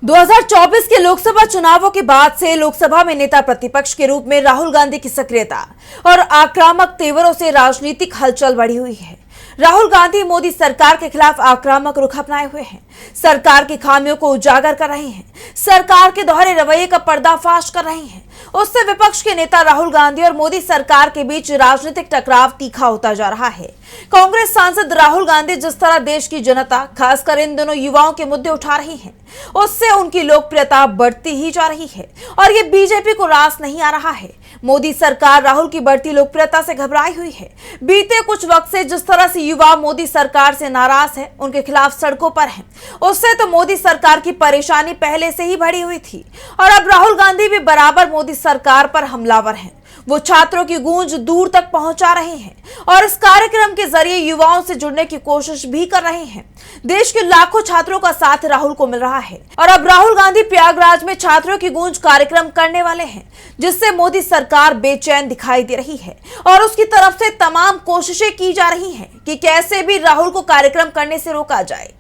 2024 के लोकसभा चुनावों के बाद से लोकसभा में नेता प्रतिपक्ष के रूप में राहुल गांधी की सक्रियता और आक्रामक तेवरों से राजनीतिक हलचल बढ़ी हुई है। राहुल गांधी मोदी सरकार के खिलाफ आक्रामक रुख अपनाए हुए हैं, सरकार की खामियों को उजागर कर रहे हैं, सरकार के दोहरे रवैये का पर्दाफाश कर रहे हैं। उससे विपक्ष के नेता राहुल गांधी और मोदी सरकार के बीच राजनीतिक टकराव तीखा होता जा रहा है। कांग्रेस सांसद राहुल गांधी जिस तरह देश की जनता, खासकर इन दोनों युवाओं के मुद्दे उठा रही हैं, उससे उनकी लोकप्रियता बढ़ती ही जा रही है और ये बीजेपी को रास नहीं आ रहा है। मोदी सरकार राहुल की बढ़ती लोकप्रियता से घबराई हुई है। बीते कुछ वक्त से जिस तरह से युवा मोदी सरकार से नाराज है, उनके खिलाफ सड़कों पर हैं, उससे तो मोदी सरकार की परेशानी पहले से ही बढ़ी हुई थी और अब राहुल गांधी भी बराबर मोदी सरकार पर हमलावर हैं। वो छात्रों की गूंज दूर तक पहुंचा रहे हैं और इस कार्यक्रम के जरिए युवाओं से जुड़ने की कोशिश भी कर रहे हैं। देश के लाखों छात्रों का साथ राहुल को मिल रहा है और अब राहुल गांधी प्रयागराज में छात्रों की गूंज कार्यक्रम करने वाले हैं, जिससे मोदी सरकार बेचैन दिखाई दे रही है और उसकी तरफ से तमाम कोशिशें की जा रही हैं कि कैसे भी राहुल को कार्यक्रम करने से रोका जाए।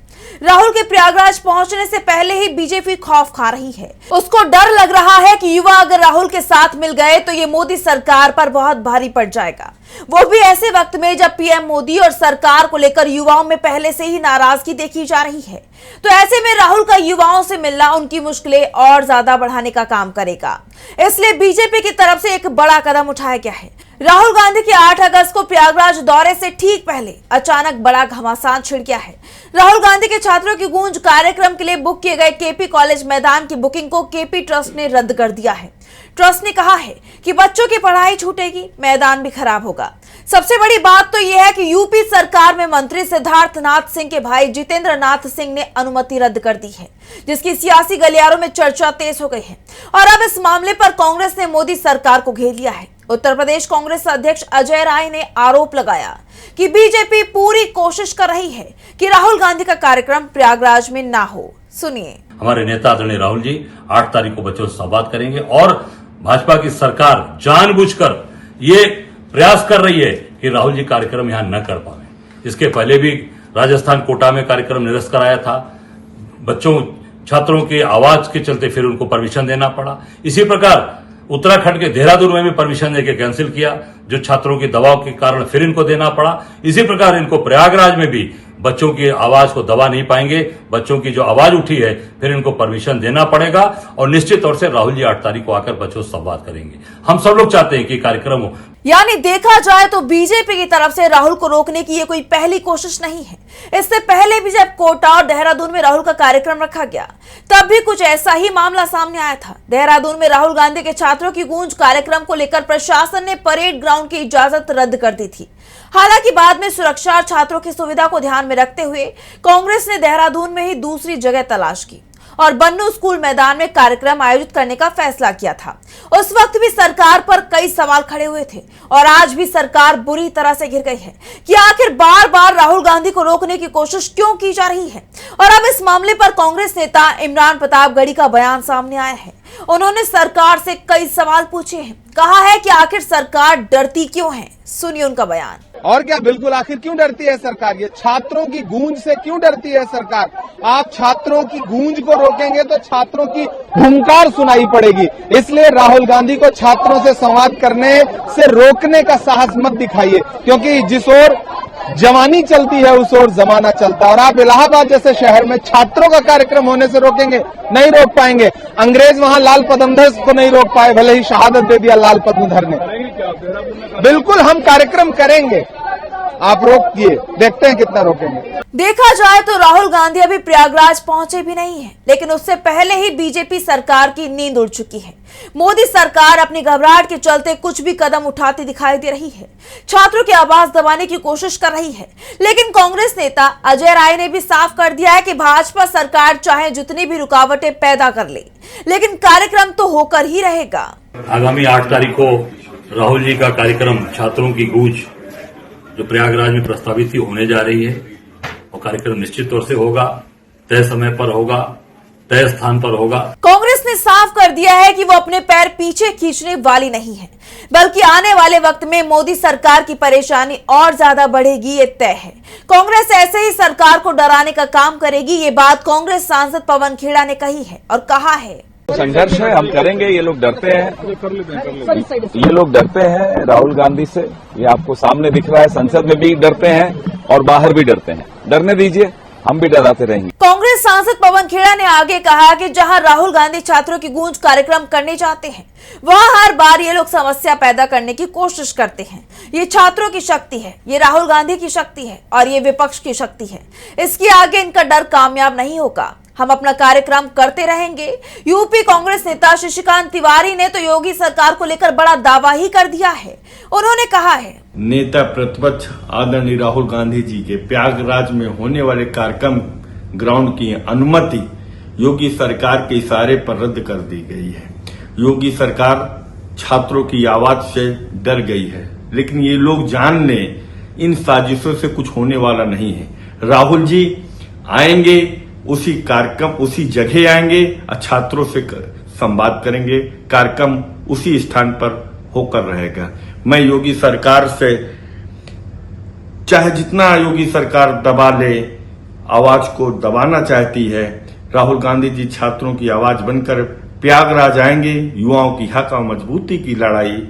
राहुल के प्रयागराज पहुंचने से पहले ही बीजेपी खौफ खा रही है। उसको डर लग रहा है कि युवा अगर राहुल के साथ मिल गए तो ये मोदी सरकार पर बहुत भारी पड़ जाएगा, वो भी ऐसे वक्त में जब पीएम मोदी और सरकार को लेकर युवाओं में पहले से ही नाराजगी देखी जा रही है। तो ऐसे में राहुल का युवाओं से मिलना उनकी मुश्किलें और ज्यादा बढ़ाने का काम करेगा। इसलिए बीजेपी की तरफ से एक बड़ा कदम उठाया गया है। राहुल गांधी के 8 अगस्त को प्रयागराज दौरे से ठीक पहले अचानक बड़ा घमासान छिड़ गया है। राहुल गांधी के छात्रों की गूंज कार्यक्रम के लिए बुक किए गए केपी कॉलेज मैदान की बुकिंग को केपी ट्रस्ट ने रद्द कर दिया है। ट्रस्ट ने कहा है कि बच्चों की पढ़ाई छूटेगी, मैदान भी खराब होगा। सबसे बड़ी बात तो यह है कि यूपी सरकार में मंत्री सिद्धार्थ नाथ सिंह के भाई जितेंद्र नाथ सिंह ने अनुमति रद्द कर दी है, जिसकी सियासी गलियारों में चर्चा तेज हो गई है और अब इस मामले पर कांग्रेस ने मोदी सरकार को घेर लिया है। उत्तर प्रदेश कांग्रेस अध्यक्ष अजय राय ने आरोप लगाया कि बीजेपी पूरी कोशिश कर रही है कि राहुल गांधी का कार्यक्रम प्रयागराज में ना हो। सुनिए। हमारे नेता आदरणीय राहुल जी 8 तारीख को बच्चों से संवाद करेंगे और भाजपा की सरकार जानबूझकर ये प्रयास कर रही है कि राहुल जी कार्यक्रम यहां न कर पाए। इसके पहले भी राजस्थान कोटा में कार्यक्रम निरस्त कराया था, छात्रों के आवाज के चलते फिर उनको परमिशन देना पड़ा। इसी प्रकार उत्तराखंड के देहरादून में भी परमिशन देके कैंसिल किया, जो छात्रों के दबाव के कारण फिर इनको देना पड़ा। इसी प्रकार इनको प्रयागराज में भी बच्चों की आवाज को दबा नहीं पाएंगे, बच्चों की जो आवाज उठी है फिर इनको परमिशन देना पड़ेगा और निश्चित तौर से राहुल जी 8 तारीख को आकर बच्चों से संवाद करेंगे। हम सब लोग चाहते हैं कि कार्यक्रम हो। यानी देखा जाए तो बीजेपी की तरफ से राहुल को रोकने की ये कोई पहली कोशिश नहीं है। इससे पहले भी जब कोटा और देहरादून में राहुल का कार्यक्रम रखा गया, तब भी कुछ ऐसा ही मामला सामने आया था। देहरादून में राहुल गांधी के छात्रों की गूंज कार्यक्रम को लेकर प्रशासन ने परेड ग्राउंड की इजाजत रद्द कर दी थी। हालांकि बाद में सुरक्षा और छात्रों की सुविधा को ध्यान में रखते हुए कांग्रेस ने देहरादून में ही दूसरी जगह तलाश की और बन्नू स्कूल मैदान में कार्यक्रम आयोजित करने का फैसला किया था। उस वक्त भी सरकार पर कई सवाल खड़े हुए थे और आज भी सरकार बुरी तरह से घिर गई है कि आखिर बार बार राहुल गांधी को रोकने की कोशिश क्यों की जा रही है। और अब इस मामले पर कांग्रेस नेता इमरान प्रतापगढ़ी का बयान सामने आया है। उन्होंने सरकार से कई सवाल पूछे हैं, कहा है कि आखिर सरकार डरती क्यों है। सुनिए उनका बयान। और क्या, बिल्कुल, आखिर क्यों डरती है सरकार? ये छात्रों की गूंज से क्यों डरती है सरकार? आप छात्रों की गूंज को रोकेंगे तो छात्रों की हुंकार सुनाई पड़ेगी। इसलिए राहुल गांधी को छात्रों से संवाद करने से रोकने का साहस मत दिखाइए, क्योंकि जिस ओर जवानी चलती है उस ओर जमाना चलता है। और आप इलाहाबाद जैसे शहर में छात्रों का कार्यक्रम होने से रोकेंगे? नहीं रोक पाएंगे। अंग्रेज वहां लाल पद्मधर को नहीं रोक पाए, भले ही शहादत दे दिया लाल पद्मधर ने। बिल्कुल हम कार्यक्रम करेंगे, आप रोकिए, देखते हैं कितना रोकेंगे। देखा जाए तो राहुल गांधी अभी प्रयागराज पहुंचे भी नहीं है, लेकिन उससे पहले ही बीजेपी सरकार की नींद उड़ चुकी है। मोदी सरकार अपनी घबराहट के चलते कुछ भी कदम उठाती दिखाई दे रही है, छात्रों की आवाज दबाने की कोशिश कर रही है। लेकिन कांग्रेस नेता अजय राय ने भी साफ कर दिया है कि भाजपा सरकार चाहे जितनी भी रुकावटें पैदा कर ले, लेकिन कार्यक्रम तो होकर ही रहेगा। आगामी 8 तारीख को राहुल जी का कार्यक्रम छात्रों की गूंज जो प्रयागराज में प्रस्तावित ही होने जा रही है, और कार्यक्रम निश्चित तौर से होगा, तय समय पर होगा, तय स्थान पर होगा। कांग्रेस ने साफ कर दिया है कि वो अपने पैर पीछे खींचने वाली नहीं है, बल्कि आने वाले वक्त में मोदी सरकार की परेशानी और ज्यादा बढ़ेगी, ये तय है। कांग्रेस ऐसे ही सरकार को डराने का काम करेगी, ये बात कांग्रेस सांसद पवन खेड़ा ने कही है और कहा है संघर्ष है, हम करेंगे। ये लोग डरते हैं, ये लोग डरते हैं राहुल गांधी से। ये आपको सामने दिख रहा है, संसद में भी डरते हैं और बाहर भी डरते हैं। डरने दीजिए, हम भी डराते रहेंगे। कांग्रेस सांसद पवन खेड़ा ने आगे कहा कि जहां राहुल गांधी छात्रों की गूंज कार्यक्रम करने जाते हैं, वहां हर बार ये लोग समस्या पैदा करने की कोशिश करते हैं। ये छात्रों की शक्ति है, ये राहुल गांधी की शक्ति है और ये विपक्ष की शक्ति है। इसके आगे इनका डर कामयाब नहीं होगा। हम अपना कार्यक्रम करते रहेंगे। यूपी कांग्रेस नेता शशिकांत तिवारी ने तो योगी सरकार को लेकर बड़ा दावा ही कर दिया है। उन्होंने कहा है, नेता प्रतिपक्ष आदरणीय राहुल गांधी जी के प्रयागराज में होने वाले कार्यक्रम ग्राउंड की अनुमति योगी सरकार के इशारे पर रद्द कर दी गई है। योगी सरकार छात्रों की आवाज से डर गई है, लेकिन ये लोग जान लें, इन साजिशों से कुछ होने वाला नहीं है। राहुल जी आएंगे, उसी कार्यक्रम उसी जगह आएंगे और छात्रों से संवाद करेंगे। कार्यक्रम उसी स्थान पर होकर रहेगा। मैं योगी सरकार से, चाहे जितना योगी सरकार दबा ले, आवाज को दबाना चाहती है, राहुल गांधी जी छात्रों की आवाज बनकर प्रयागराज आएंगे, युवाओं की हक और मजबूती की लड़ाई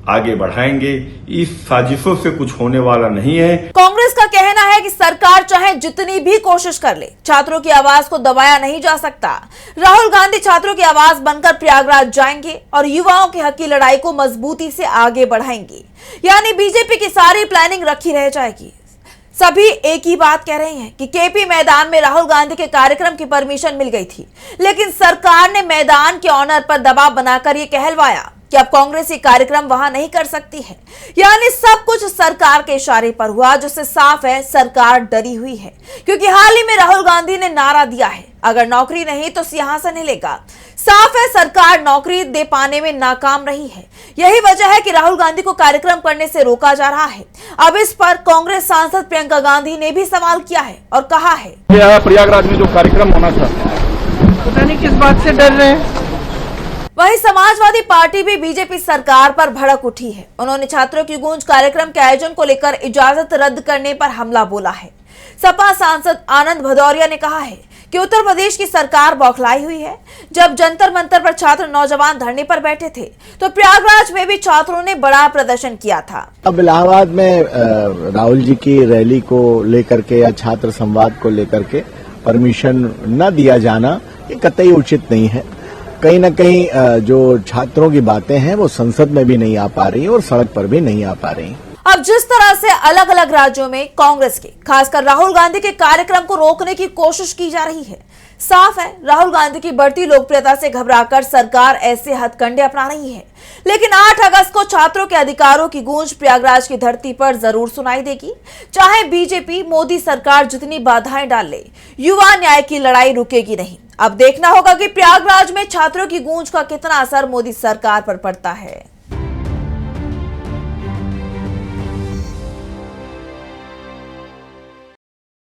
आगे बढ़ाएंगे। इस साजिशों से कुछ होने वाला नहीं है। कांग्रेस का कहना है कि सरकार चाहे जितनी भी कोशिश कर ले, छात्रों की आवाज को दबाया नहीं जा सकता। राहुल गांधी छात्रों की आवाज बनकर प्रयागराज जाएंगे और युवाओं के हक की लड़ाई को मजबूती से आगे बढ़ाएंगे। यानी बीजेपी की सारी प्लानिंग रखी रह जाएगी। सभी एक ही बात कह रहे हैं कि केपी मैदान में राहुल गांधी के कार्यक्रम की परमिशन मिल गई थी, लेकिन सरकार ने मैदान के ऑनर पर दबाव बनाकर ये कहलवाया कि अब कांग्रेस ये कार्यक्रम वहां नहीं कर सकती है। यानी सब कुछ सरकार के इशारे पर हुआ, जिससे साफ है सरकार डरी हुई है। क्योंकि हाल ही में राहुल गांधी ने नारा दिया है, अगर नौकरी नहीं तो सिंहासन हिलेगा। साफ है सरकार नौकरी दे पाने में नाकाम रही है। यही वजह है कि राहुल गांधी को कार्यक्रम करने से रोका जा रहा है। अब इस पर कांग्रेस सांसद प्रियंका गांधी ने भी सवाल किया है और कहा है, प्रयागराज में जो कार्यक्रम होना था, पता नहीं किस बात से डर रहे हैं। वहीं समाजवादी पार्टी भी बीजेपी सरकार पर भड़क उठी है। उन्होंने छात्रों की गूंज कार्यक्रम के आयोजन को लेकर इजाजत रद्द करने पर हमला बोला है। सपा सांसद आनंद भदौरिया ने कहा है कि उत्तर प्रदेश की सरकार बौखलाई हुई है। जब जंतर मंतर पर छात्र नौजवान धरने पर बैठे थे, तो प्रयागराज में भी छात्रों ने बड़ा प्रदर्शन किया था। अब इलाहाबाद में राहुल जी की रैली को लेकर के या छात्र संवाद को लेकर के परमिशन न दिया जाना ये कतई उचित नहीं है। कहीं न कहीं जो छात्रों की बातें हैं वो संसद में भी नहीं आ पा रही और सड़क पर भी नहीं आ पा रही। अब जिस तरह से अलग अलग राज्यों में कांग्रेस के, खासकर राहुल गांधी के कार्यक्रम को रोकने की कोशिश की जा रही है, साफ है राहुल गांधी की बढ़ती लोकप्रियता से घबराकर सरकार ऐसे हथकंडे अपना रही है। लेकिन 8 अगस्त को छात्रों के अधिकारों की गूंज प्रयागराज की धरती पर जरूर सुनाई देगी। चाहे बीजेपी मोदी सरकार जितनी बाधाएं डाल ले, युवा न्याय की लड़ाई रुकेगी नहीं। अब देखना होगा कि प्रयागराज में छात्रों की गूंज का कितना असर मोदी सरकार पर पड़ता है।